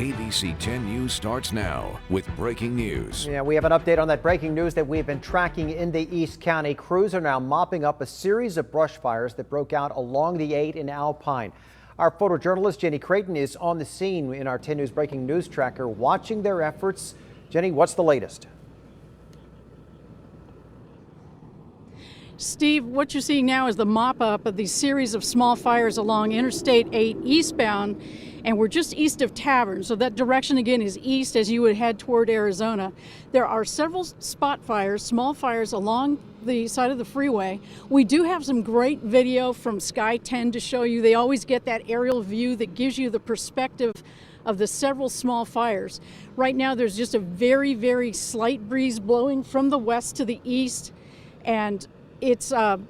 ABC 10 News starts now with breaking news. Yeah, we have an update on that breaking news that we've been tracking in the East County. Crews are now mopping up a series of brush fires that broke out along the 8 in Alpine. Our photojournalist Jenny Creighton is on the scene in our 10 News breaking news tracker watching their efforts. Jenny, what's the latest? Steve, what you're seeing now is the mop-up of these series of small fires along Interstate 8 eastbound, and we're just east of Tavern, so that direction again is east as you would head toward Arizona. There are several spot fires, small fires along the side of the freeway. We do have some great video from Sky 10 to show you. They always get that aerial view that gives you the perspective of the several small fires. Right now there's just a very, very slight breeze blowing from the west to the east, and it's not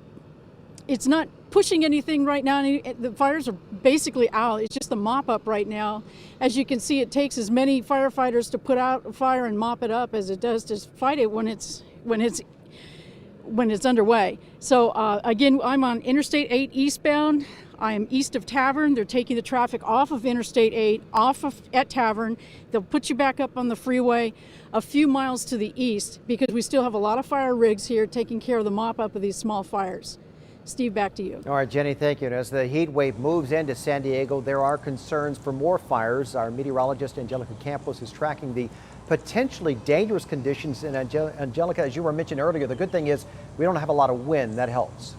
pushing anything right now. The fires are basically out. It's just the mop up right now. As you can see, it takes as many firefighters to put out a fire and mop it up as it does to fight it when it's underway. So again, I'm on Interstate 8 eastbound. I am east of Tavern. They're taking the traffic off of Interstate 8, at Tavern. They'll put you back up on the freeway a few miles to the east because we still have a lot of fire rigs here taking care of the mop up of these small fires. Steve, back to you. All right, Jenny, thank you. And as the heat wave moves into San Diego, there are concerns for more fires. Our meteorologist Angelica Campos is tracking the potentially dangerous conditions. And Angelica, as you were mentioning earlier, the good thing is we don't have a lot of wind. That helps.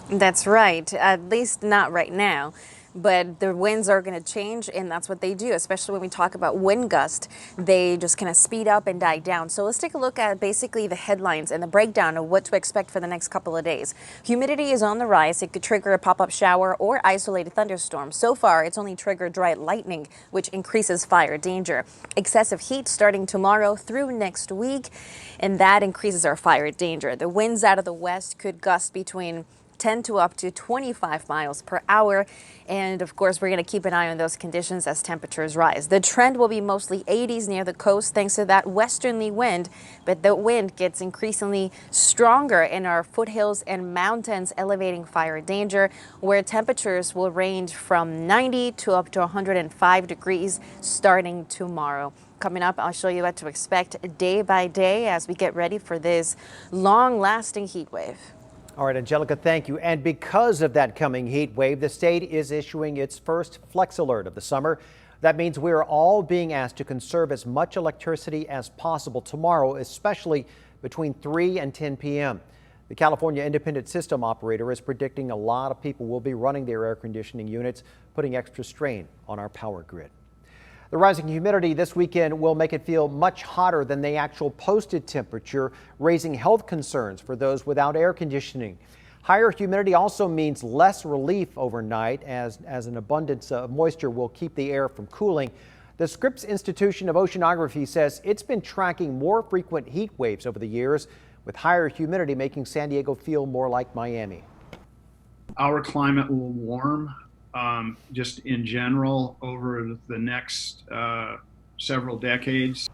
That's right, at least not right now. But the winds are going to change, and that's what they do, especially when we talk about wind gust. They just kind of speed up and die down. So let's take a look at basically the headlines and the breakdown of what to expect for the next couple of days. Humidity is on the rise. It could trigger a pop-up shower or isolated thunderstorm. So far, it's only triggered dry lightning, which increases fire danger. Excessive heat starting tomorrow through next week, and that increases our fire danger. The winds out of the west could gust between 10 to up to 25 miles per hour. And of course, we're going to keep an eye on those conditions as temperatures rise. The trend will be mostly 80s near the coast thanks to that westerly wind, but the wind gets increasingly stronger in our foothills and mountains, elevating fire danger, where temperatures will range from 90 to up to 105 degrees starting tomorrow. Coming up, I'll show you what to expect day by day as we get ready for this long-lasting heat wave. All right, Angelica, thank you. And because of that coming heat wave, the state is issuing its first flex alert of the summer. That means we are all being asked to conserve as much electricity as possible tomorrow, especially between 3 and 10 p.m. The California Independent System Operator is predicting a lot of people will be running their air conditioning units, putting extra strain on our power grid. The rising humidity this weekend will make it feel much hotter than the actual posted temperature, raising health concerns for those without air conditioning. Higher humidity also means less relief overnight as an abundance of moisture will keep the air from cooling. The Scripps Institution of Oceanography says it's been tracking more frequent heat waves over the years, with higher humidity making San Diego feel more like Miami. Our climate will warm just in general over the next several decades.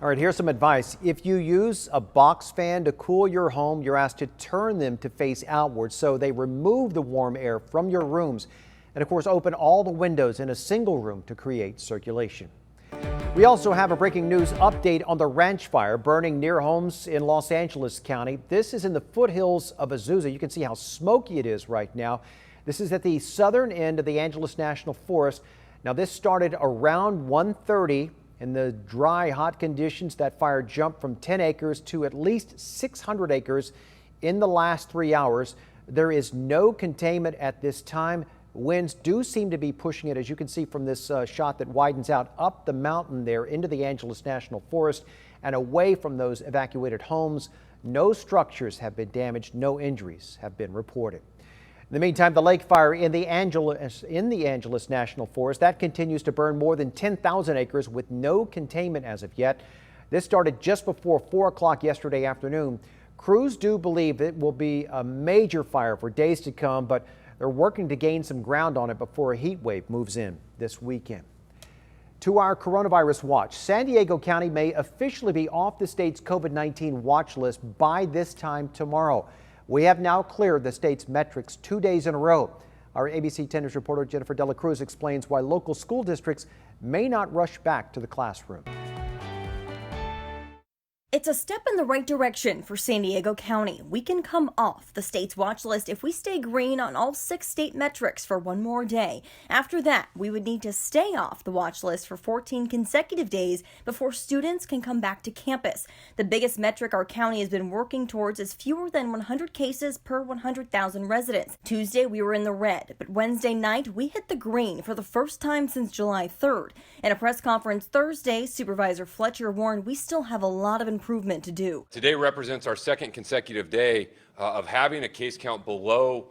All right, here's some advice. If you use a box fan to cool your home, you're asked to turn them to face outward so they remove the warm air from your rooms. And of course, open all the windows in a single room to create circulation. We also have a breaking news update on the ranch fire burning near homes in Los Angeles County. This is in the foothills of Azusa. You can see how smoky it is right now. This is at the southern end of the Angeles National Forest. Now, this started around 1:30. In the dry, hot conditions, that fire jumped from 10 acres to at least 600 acres in the last 3 hours. There is no containment at this time. Winds do seem to be pushing it, as you can see from this shot that widens out up the mountain there into the Angeles National Forest and away from those evacuated homes. No structures have been damaged. No injuries have been reported. In the meantime, the lake fire in the Angeles National Forest, that continues to burn more than 10,000 acres with no containment as of yet. This started just before 4 o'clock yesterday afternoon. Crews do believe it will be a major fire for days to come, but they're working to gain some ground on it before a heat wave moves in this weekend. To our coronavirus watch, San Diego County may officially be off the state's COVID-19 watch list by this time tomorrow. We have now cleared the state's metrics 2 days in a row. Our ABC 10 News reporter Jennifer Dela Cruz explains why local school districts may not rush back to the classroom. It's a step in the right direction for San Diego County. We can come off the state's watch list if we stay green on all 6 state metrics for one more day. After that, we would need to stay off the watch list for 14 consecutive days before students can come back to campus. The biggest metric our county has been working towards is fewer than 100 cases per 100,000 residents. Tuesday, we were in the red, but Wednesday night, we hit the green for the first time since July 3rd. In a press conference Thursday, Supervisor Fletcher warned we still have a lot of improvement to do. Today represents our second consecutive day of having a case count below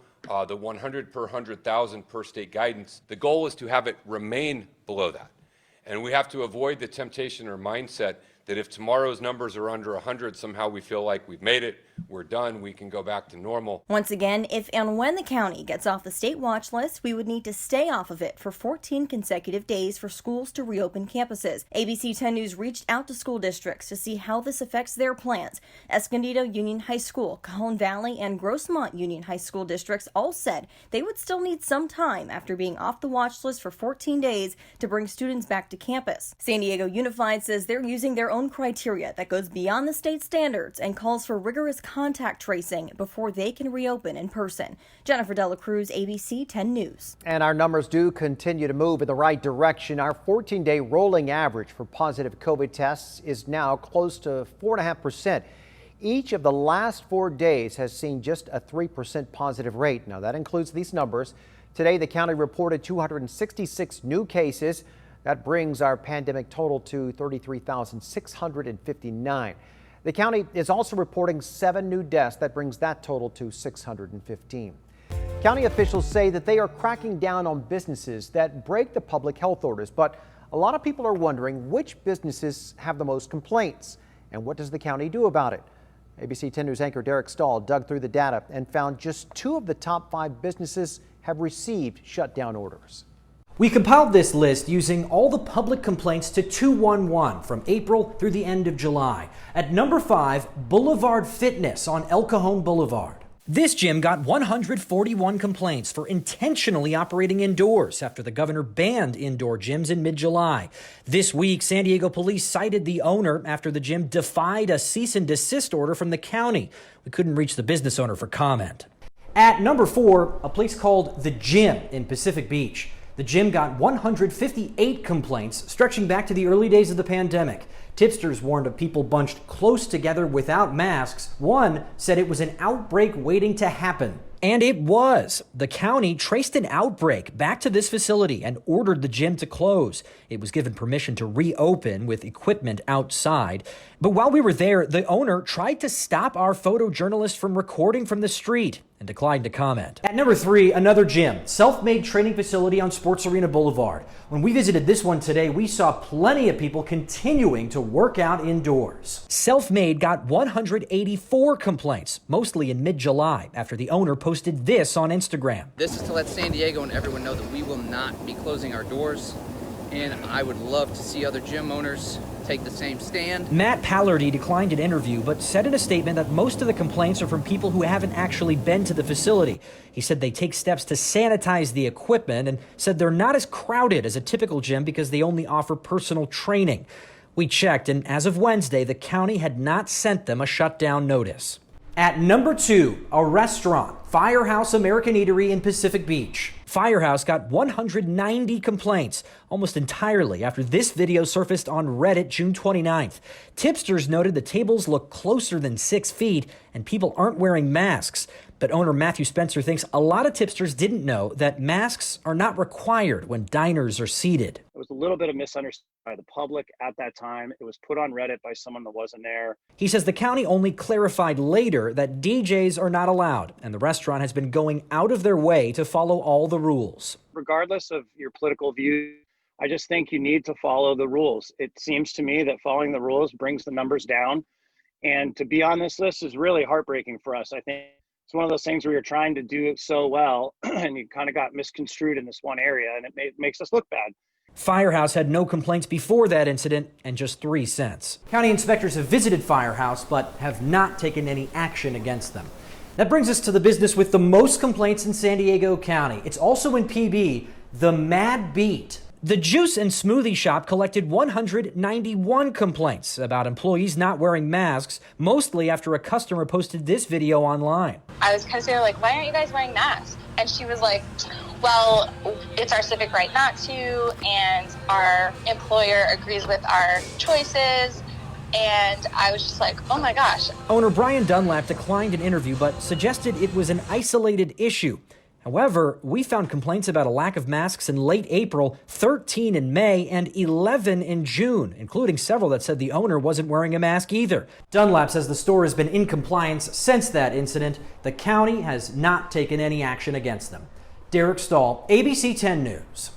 the 100 per 100,000 per state guidance. The goal is to have it remain below that. And we have to avoid the temptation or mindset that if tomorrow's numbers are under 100, somehow we feel like we've made it, we're done, we can go back to normal. Once again, if and when the county gets off the state watch list, we would need to stay off of it for 14 consecutive days for schools to reopen campuses. ABC 10 News reached out to school districts to see how this affects their plans. Escondido Union High School, Cajon Valley, and Grossmont Union High School districts all said they would still need some time after being off the watch list for 14 days to bring students back to campus. San Diego Unified says they're using their own criteria that goes beyond the state standards and calls for rigorous contact tracing before they can reopen in person. Jennifer Dela Cruz, ABC 10 News. And our numbers do continue to move in the right direction. Our 14-day rolling average for positive COVID tests is now close to 4.5%. Each of the last 4 days has seen just a 3% positive rate. Now that includes these numbers. Today, the county reported 266 new cases. That brings our pandemic total to 33,659. The county is also reporting 7 new deaths. That brings that total to 615. County officials say that they are cracking down on businesses that break the public health orders, but a lot of people are wondering which businesses have the most complaints and what does the county do about it. ABC 10 News anchor Derek Stahl dug through the data and found just 2 of the top 5 businesses have received shutdown orders. We compiled this list using all the public complaints to 211 from April through the end of July. At number 5, Boulevard Fitness on El Cajon Boulevard. This gym got 141 complaints for intentionally operating indoors after the governor banned indoor gyms in mid-July. This week, San Diego police cited the owner after the gym defied a cease and desist order from the county. We couldn't reach the business owner for comment. At number 4, a place called The Gym in Pacific Beach. The gym got 158 complaints stretching back to the early days of the pandemic. Tipsters warned of people bunched close together without masks. One said it was an outbreak waiting to happen. And it was. The county traced an outbreak back to this facility and ordered the gym to close. It was given permission to reopen with equipment outside. But while we were there, the owner tried to stop our photojournalist from recording from the street and declined to comment. At number 3, another gym, self-made training facility on Sports Arena Boulevard. When we visited this one today, we saw plenty of people continuing to work out indoors. Self-made got 184 complaints, mostly in mid-July, after the owner posted this on Instagram. This is to let San Diego and everyone know that we will not be closing our doors, and I would love to see other gym owners take the same stand. Matt Pallardy declined an interview, but said in a statement that most of the complaints are from people who haven't actually been to the facility. He said they take steps to sanitize the equipment and said they're not as crowded as a typical gym because they only offer personal training. We checked, and as of Wednesday, the county had not sent them a shutdown notice. At number 2, a restaurant, Firehouse American Eatery in Pacific Beach. Firehouse got 190 complaints, almost entirely after this video surfaced on Reddit June 29th. Tipsters noted the tables look closer than 6 feet and people aren't wearing masks. But owner Matthew Spencer thinks a lot of tipsters didn't know that masks are not required when diners are seated. It was a little bit of misunderstanding by the public at that time. It was put on Reddit by someone that wasn't there. He says the county only clarified later that DJs are not allowed, and the restaurant has been going out of their way to follow all the rules. Regardless of your political views, I just think you need to follow the rules. It seems to me that following the rules brings the numbers down. And to be on this list is really heartbreaking for us. I think it's one of those things where you're trying to do it so well and you kind of got misconstrued in this one area, and it makes us look bad. Firehouse had no complaints before that incident and just 3 cents. County inspectors have visited Firehouse but have not taken any action against them. That brings us to the business with the most complaints in San Diego County. It's also in PB, the Mad Beat. The juice and smoothie shop collected 191 complaints about employees not wearing masks, mostly after a customer posted this video online. I was kind of saying, like, why aren't you guys wearing masks? And she was like, well, it's our civic right not to, and our employer agrees with our choices. And I was just like, oh my gosh. Owner Brian Dunlap declined an interview, but suggested it was an isolated issue. However, we found complaints about a lack of masks in late April, 13 in May, and 11 in June, including several that said the owner wasn't wearing a mask either. Dunlap says the store has been in compliance since that incident. The county has not taken any action against them. Derek Stahl, ABC 10 News.